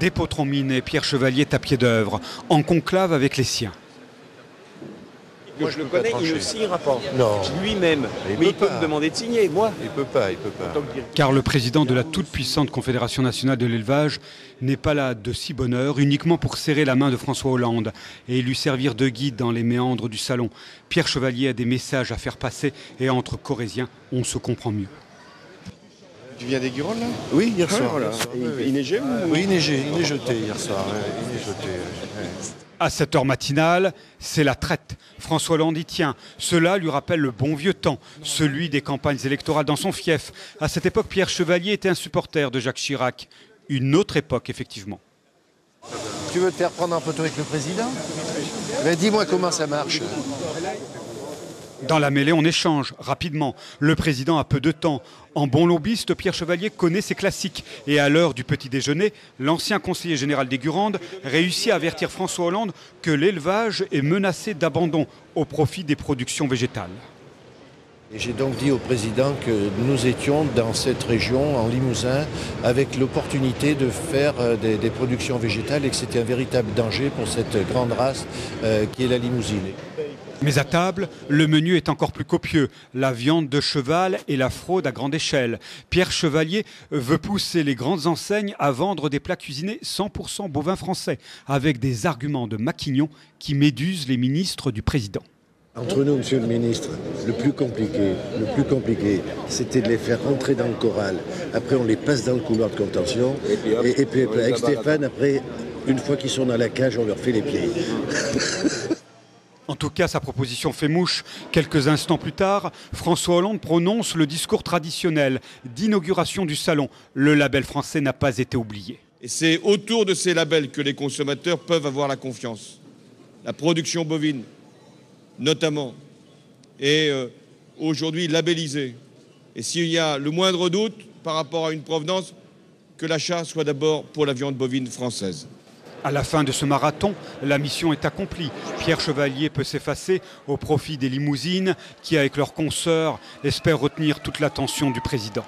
D'épeautre-en-mine et Pierre Chevalier est à pied d'œuvre, en conclave avec les siens. Moi je le connais, il ne signera pas. Non. Lui-même. Mais il peut me demander de signer, moi. Il peut pas. Car le président de la toute-puissante Confédération nationale de l'élevage n'est pas là de si bonne heure, uniquement pour serrer la main de François Hollande et lui servir de guide dans les méandres du salon. Pierre Chevalier a des messages à faire passer et entre Corésiens, on se comprend mieux. Tu viens des Guronnes là? Oui, hier soir. Voilà. Il neigeait ou... Oui, il neigeait hier soir. Il neigeait. À cette heure matinale, c'est la traite. François Hollande y tient. Cela lui rappelle le bon vieux temps, celui des campagnes électorales dans son fief. À cette époque, Pierre Chevalier était un supporter de Jacques Chirac. Une autre époque, effectivement. Tu veux te faire prendre en photo avec le président? Ben, dis-moi comment ça marche. Dans la mêlée, on échange rapidement. Le président a peu de temps. En bon lobbyiste, Pierre Chevalier connaît ses classiques. Et à l'heure du petit déjeuner, l'ancien conseiller général des Gurandes réussit à avertir François Hollande que l'élevage est menacé d'abandon au profit des productions végétales. J'ai donc dit au président que nous étions dans cette région, en Limousin, avec l'opportunité de faire des productions végétales et que c'était un véritable danger pour cette grande race qui est la limousine. Mais à table, le menu est encore plus copieux. La viande de cheval et la fraude à grande échelle. Pierre Chevalier veut pousser les grandes enseignes à vendre des plats cuisinés 100% bovins français, avec des arguments de Maquignon qui médusent les ministres du président. Entre nous, monsieur le ministre, le plus compliqué, c'était de les faire rentrer dans le corral. Après, on les passe dans le couloir de contention. Et puis avec Stéphane, après, une fois qu'ils sont dans la cage, on leur fait les pieds. En tout cas, sa proposition fait mouche. Quelques instants plus tard, François Hollande prononce le discours traditionnel d'inauguration du salon. Le label français n'a pas été oublié. Et c'est autour de ces labels que les consommateurs peuvent avoir la confiance. La production bovine, notamment, est aujourd'hui labellisée. Et s'il y a le moindre doute par rapport à une provenance, que l'achat soit d'abord pour la viande bovine française. À la fin de ce marathon, la mission est accomplie. Pierre Chevalier peut s'effacer au profit des limousines qui, avec leurs consoeurs, espèrent retenir toute l'attention du président.